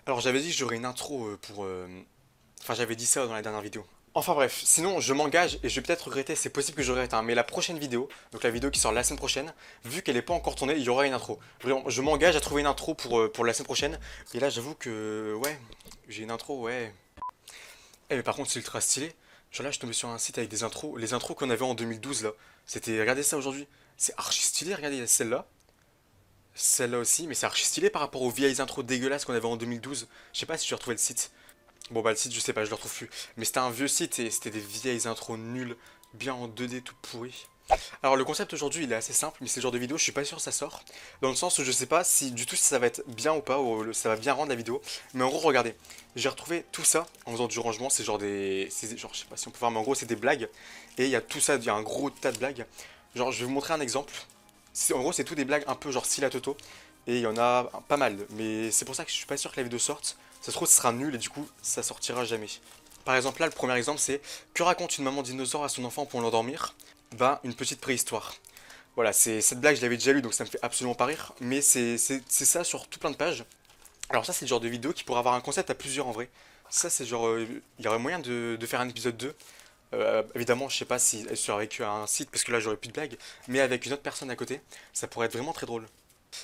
Alors j'avais dit que j'aurais une intro pour... Enfin j'avais dit ça dans la dernière vidéo. Enfin bref, sinon je m'engage et je vais peut-être regretter, c'est possible que je regrette, hein, mais la prochaine vidéo, donc la vidéo qui sort la semaine prochaine, vu qu'elle n'est pas encore tournée, il y aura une intro. Vraiment, je m'engage à trouver une intro pour la semaine prochaine. Et là j'avoue que... Ouais, j'ai une intro, ouais. Eh mais par contre c'est ultra stylé. Genre là je suis tombé sur un site avec des intros, les intros qu'on avait en 2012 là. C'était... Regardez ça aujourd'hui. C'est archi stylé, regardez celle-là. Celle-là aussi, mais c'est archi stylé par rapport aux vieilles intros dégueulasses qu'on avait en 2012. Je sais pas si tu as retrouvé le site. Bon bah le site je sais pas, je le retrouve plus. Mais c'était un vieux site et c'était des vieilles intros nulles, bien en 2D tout pourri. Alors le concept aujourd'hui il est assez simple, mais c'est le genre de vidéo, je suis pas sûr que ça sort. Dans le sens où je sais pas si du tout si ça va être bien ou pas, ou ça va bien rendre la vidéo. Mais en gros regardez, j'ai retrouvé tout ça en faisant du rangement, c'est genre des... Genre je sais pas si on peut voir, mais en gros c'est des blagues. Et il y a tout ça, il y a un gros tas de blagues. Genre je vais vous montrer un exemple. En gros c'est tout des blagues un peu genre style à Toto. Et il y en a pas mal, mais c'est pour ça que je suis pas sûr que la vidéo sorte. Ça se trouve, ce sera nul et du coup, ça sortira jamais. Par exemple, là, le premier exemple, c'est que raconte une maman dinosaure à son enfant pour l'endormir? Bah, une petite préhistoire. Voilà, cette blague, je l'avais déjà lue, donc ça me fait absolument pas rire. Mais c'est ça sur tout plein de pages. Alors ça, c'est le genre de vidéo qui pourrait avoir un concept à plusieurs en vrai. Ça, c'est genre, il y aurait moyen de faire un épisode 2. Évidemment, je sais pas si elle serait avec un site, parce que là, j'aurais plus de blagues. Mais avec une autre personne à côté, ça pourrait être vraiment très drôle.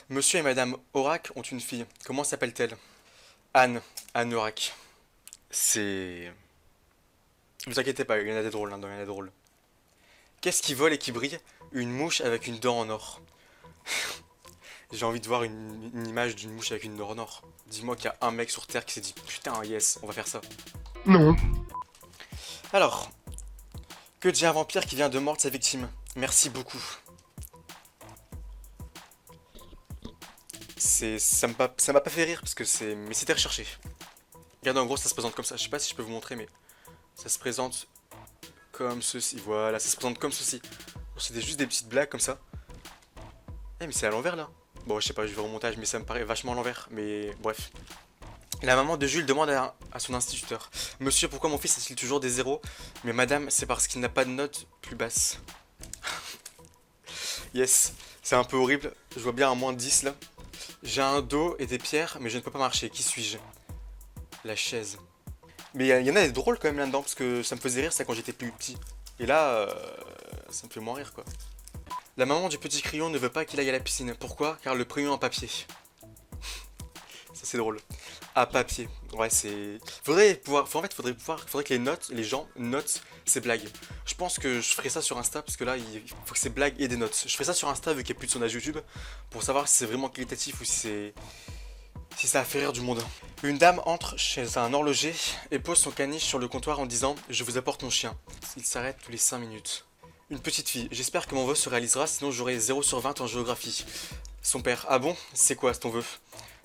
Monsieur et Madame Aurak ont une fille. Comment s'appelle-t-elle? Anne. Anne Aurak. C'est... Vous inquiétez pas, il y en a des drôles, hein, il y en a des drôles. Qu'est-ce qui vole et qui brille? Une mouche avec une dent en or. J'ai envie de voir une image d'une mouche avec une dent en or. Dis-moi qu'il y a un mec sur Terre qui s'est dit putain, yes, on va faire ça. Non. Alors, que dit un vampire qui vient de mordre sa victime? Merci beaucoup. Ça m'a pas fait rire parce que c'est... Mais c'était recherché. Regardez, en gros, ça se présente comme ça. Je sais pas si je peux vous montrer, mais ça se présente comme ceci. Voilà, ça se présente comme ceci. C'est juste des petites blagues comme ça. Eh, mais c'est à l'envers là. Bon, je sais pas, je vais au montage, mais ça me paraît vachement à l'envers. Mais bref. La maman de Jules demande à son instituteur: Monsieur, pourquoi mon fils a-t-il toujours des zéros? Mais madame, c'est parce qu'il n'a pas de note plus basse. Yes, c'est un peu horrible. Je vois bien un -10 là. J'ai un dos et des pierres, mais je ne peux pas marcher. Qui suis-je? La chaise. Mais il y en a des drôles quand même là-dedans, parce que ça me faisait rire ça quand j'étais plus petit. Et là, ça me fait moins rire quoi. La maman du petit crayon ne veut pas qu'il aille à la piscine. Pourquoi? Car le crayon en papier. Ça c'est drôle. À papier. Ouais, c'est... Faudrait pouvoir... En fait, faudrait que les gens notent ces blagues. Je pense que je ferai ça sur Insta, parce que là, il faut que ces blagues aient des notes. Je ferai ça sur Insta, vu qu'il n'y a plus de sondage YouTube, pour savoir si c'est vraiment qualitatif ou si ça a fait rire du monde. Une dame entre chez un horloger et pose son caniche sur le comptoir en disant: Je vous apporte mon chien. Il s'arrête tous les 5 minutes. Une petite fille: J'espère que mon vœu se réalisera, sinon j'aurai 0/20 en géographie. Son père: Ah bon? C'est quoi ton vœu?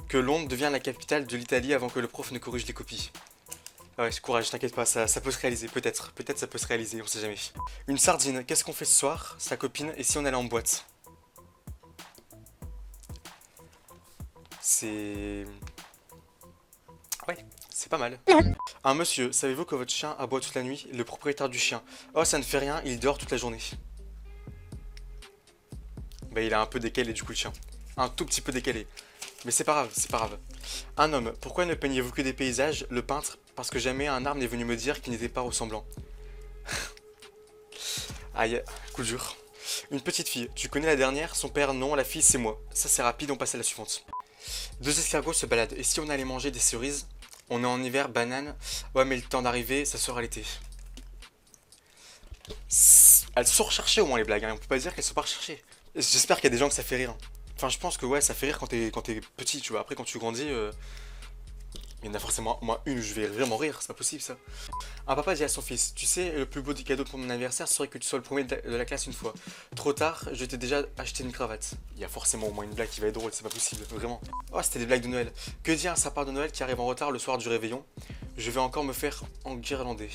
Que Londres devienne la capitale de l'Italie avant que le prof ne corrige les copies. Ah ouais, courage, t'inquiète pas, ça peut se réaliser, peut-être. Peut-être ça peut se réaliser, on sait jamais. Une sardine: Qu'est-ce qu'on fait ce soir? Sa copine: Et si on allait en boîte? C'est... Ouais, c'est pas mal. Un monsieur: Savez-vous que votre chien aboie toute la nuit? Le propriétaire du chien: Oh, ça ne fait rien, il dort toute la journée. Bah, il a un peu décalé du coup le chien. Un tout petit peu décalé. Mais c'est pas grave, c'est pas grave. Un homme: Pourquoi ne peignez-vous que des paysages? Le peintre: Parce que jamais un arbre n'est venu me dire qu'il n'était pas ressemblant. Aïe, coup dur. Une petite fille: Tu connais la dernière? Son père: Non, la fille c'est moi. Ça c'est rapide, on passe à la suivante. Deux escargots se baladent. Et si on allait manger des cerises? On est en hiver, banane. Ouais, mais le temps d'arriver, ça sera l'été. Elles sont recherchées au moins les blagues, hein. On peut pas dire qu'elles sont pas recherchées. J'espère qu'il y a des gens que ça fait rire, hein. Enfin, je pense que ouais, ça fait rire quand t'es petit, tu vois. Après, quand tu grandis, il y en a forcément au moins une où je vais vraiment rire, c'est pas possible ça. Un papa dit à son fils: Tu sais, le plus beau des cadeaux pour mon anniversaire serait que tu sois le premier de la classe une fois. Trop tard, je t'ai déjà acheté une cravate. Il y a forcément au moins une blague qui va être drôle, c'est pas possible, vraiment. Oh, c'était des blagues de Noël. Que dit un sapin de Noël qui arrive en retard le soir du réveillon? Je vais encore me faire enguirlander.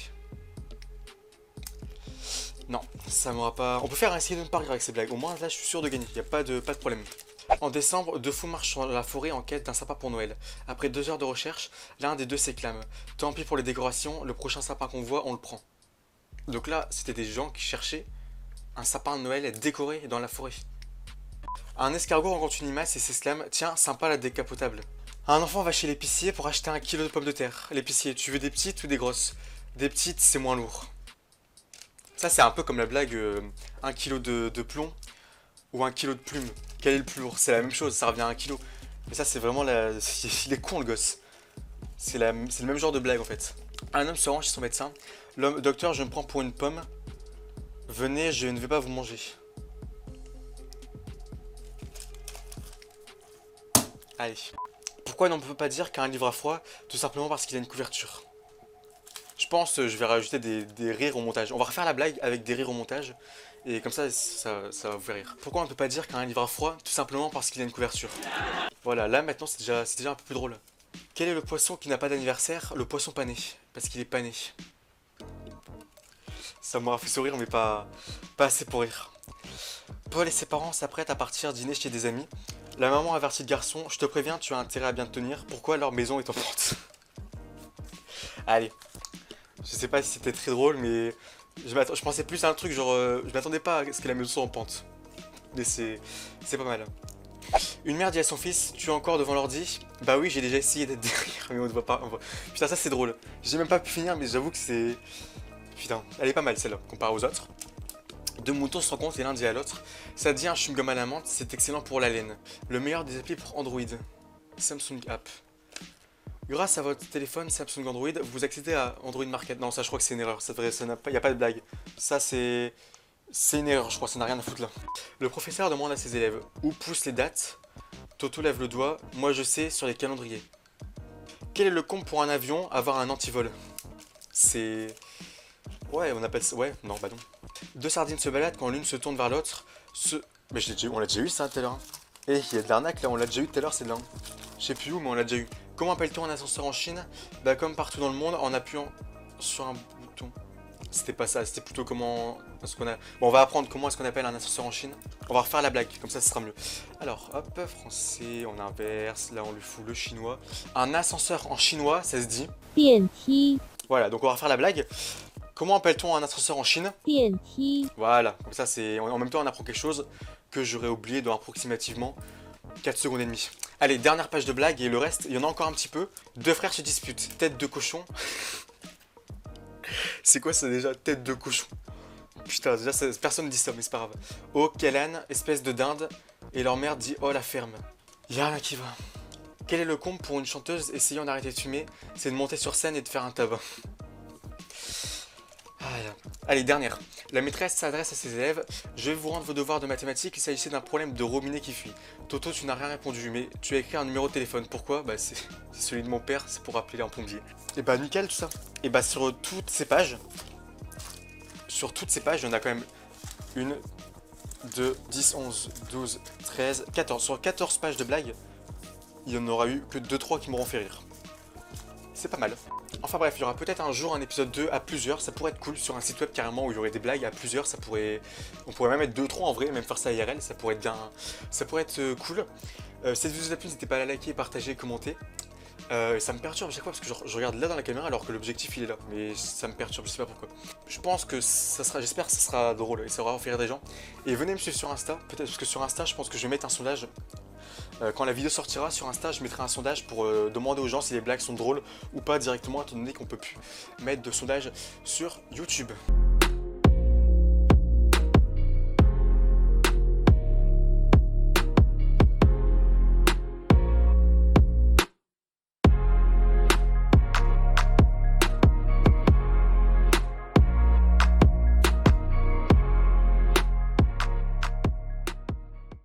Non, ça m'aura pas... On peut faire un essai de ne pas rire avec ces blagues. Au moins, là, je suis sûr de gagner. Il n'y a pas de problème. En décembre, deux fous marchent dans la forêt en quête d'un sapin pour Noël. Après 2 heures de recherche, l'un des deux s'éclame: Tant pis pour les décorations, le prochain sapin qu'on voit, on le prend. Donc là, c'était des gens qui cherchaient un sapin de Noël décoré dans la forêt. Un escargot rencontre une limace et s'exclame: Tiens, sympa la décapotable. Un enfant va chez l'épicier pour acheter 1 kilo de pommes de terre. L'épicier, tu veux des petites ou des grosses? Des petites, c'est moins lourd. Ça, c'est un peu comme la blague 1 kilo de plomb ou 1 kilo de plumes. Quel est le plus lourd? C'est la même chose, ça revient à 1 kilo. Mais ça, c'est vraiment la. Il est con, le gosse. C'est le même genre de blague en fait. Un homme se rend chez son médecin. L'homme, docteur, je me prends pour une pomme. Venez, je ne vais pas vous manger. Allez. Pourquoi on ne peut pas dire qu'un livre a froid? Tout simplement parce qu'il a une couverture. Je pense je vais rajouter des rires au montage. On va refaire la blague avec des rires au montage. Et comme ça va vous faire rire. Pourquoi on ne peut pas dire qu'un livre a froid? Tout simplement parce qu'il a une couverture. Voilà, là maintenant c'est déjà un peu plus drôle. Quel est le poisson qui n'a pas d'anniversaire? Le poisson pané. Parce qu'il est pané. Ça m'aura fait sourire mais pas assez pour rire. Paul et ses parents s'apprêtent à partir dîner chez des amis. La maman avertit le garçon, je te préviens, tu as intérêt à bien te tenir. Pourquoi leur maison est en pente? Allez. Je sais pas si c'était très drôle mais je pensais plus à un truc genre je m'attendais pas à ce que la maison soit en pente. Mais c'est pas mal. Une mère dit à son fils, tu es encore devant l'ordi? Bah oui, j'ai déjà essayé d'être derrière, mais on ne voit pas. Putain, ça c'est drôle. J'ai même pas pu finir, mais j'avoue que c'est. Putain, elle est pas mal celle-là, comparée aux autres. Deux moutons se rencontrent et l'un dit à l'autre, ça dit un chewing-gum à la menthe, c'est excellent pour la laine. Le meilleur des applis pour Android. Samsung App. Grâce à votre téléphone Samsung Android, vous accédez à Android Market. Non, ça je crois que c'est une erreur, il n'y a pas de blague. Ça c'est une erreur, je crois, ça n'a rien à foutre là. Le professeur demande à ses élèves, où poussent les dates? Toto lève le doigt, moi je sais, sur les calendriers. Quel est le comble pour un avion? Avoir un antivol. C'est... Ouais, on appelle ça... Ouais, non, bah non. Deux sardines se baladent quand l'une se tourne vers l'autre. Mais on l'a déjà eu ça tout à l'heure. Eh, il y a de l'arnaque là, on l'a déjà eu tout à l'heure, c'est de là. Je sais plus où, mais on l'a déjà eu. Comment appelle-t-on un ascenseur en Chine? Bah comme partout dans le monde, en appuyant sur un bouton. C'était pas ça, c'était plutôt comment est-ce qu'on a... Bon, on va apprendre comment est-ce qu'on appelle un ascenseur en Chine. On va refaire la blague, comme ça ce sera mieux. Alors, hop, français, on inverse, là on lui fout le chinois. Un ascenseur en chinois, ça se dit... Bienti. Voilà, donc on va refaire la blague. Comment appelle-t-on un ascenseur en Chine? Bienti. Voilà, comme ça c'est... En même temps on apprend quelque chose que j'aurais oublié dans approximativement 4 secondes et demie. Allez, dernière page de blague et le reste, il y en a encore un petit peu. Deux frères se disputent, tête de cochon. C'est quoi ça déjà, tête de cochon? Putain, déjà personne ne dit ça, mais c'est pas grave. Oh, quelle âne, espèce de dinde. Et leur mère dit, oh la ferme. Y'a rien qui va. Quel est le comble pour une chanteuse essayant d'arrêter de fumer? C'est de monter sur scène et de faire un tabac. Allez, dernière. La maîtresse s'adresse à ses élèves. Je vais vous rendre vos devoirs de mathématiques. Il s'agissait d'un problème de robinet qui fuit. Toto, tu n'as rien répondu, mais tu as écrit un numéro de téléphone. Pourquoi? Bah, c'est celui de mon père, c'est pour appeler un plombier. Et bah, nickel tout ça. Et bah, sur toutes ces pages, il y en a quand même 1, 2, 10, 11, 12, 13, 14. Sur 14 pages de blagues, il y en aura eu que 2-3 qui m'auront fait rire. C'est pas mal. Enfin bref, il y aura peut-être un jour un épisode 2 à plusieurs, ça pourrait être cool sur un site web carrément où il y aurait des blagues à plusieurs, on pourrait même être 2-3 en vrai, même faire ça IRL, ça pourrait être bien, ça pourrait être cool. Cette vidéo vous a plu, n'hésitez pas à la liker, partager, commenter. Ça me perturbe à chaque fois parce que je regarde là dans la caméra alors que l'objectif il est là, mais ça me perturbe, je sais pas pourquoi. Je pense que j'espère que ça sera drôle et ça aura fait rire des gens. Et venez me suivre sur Insta, peut-être parce que sur Insta je pense que je vais mettre un sondage. Quand la vidéo sortira sur Insta, je mettrai un sondage pour demander aux gens si les blagues sont drôles ou pas directement, étant donné qu'on peut plus mettre de sondage sur YouTube.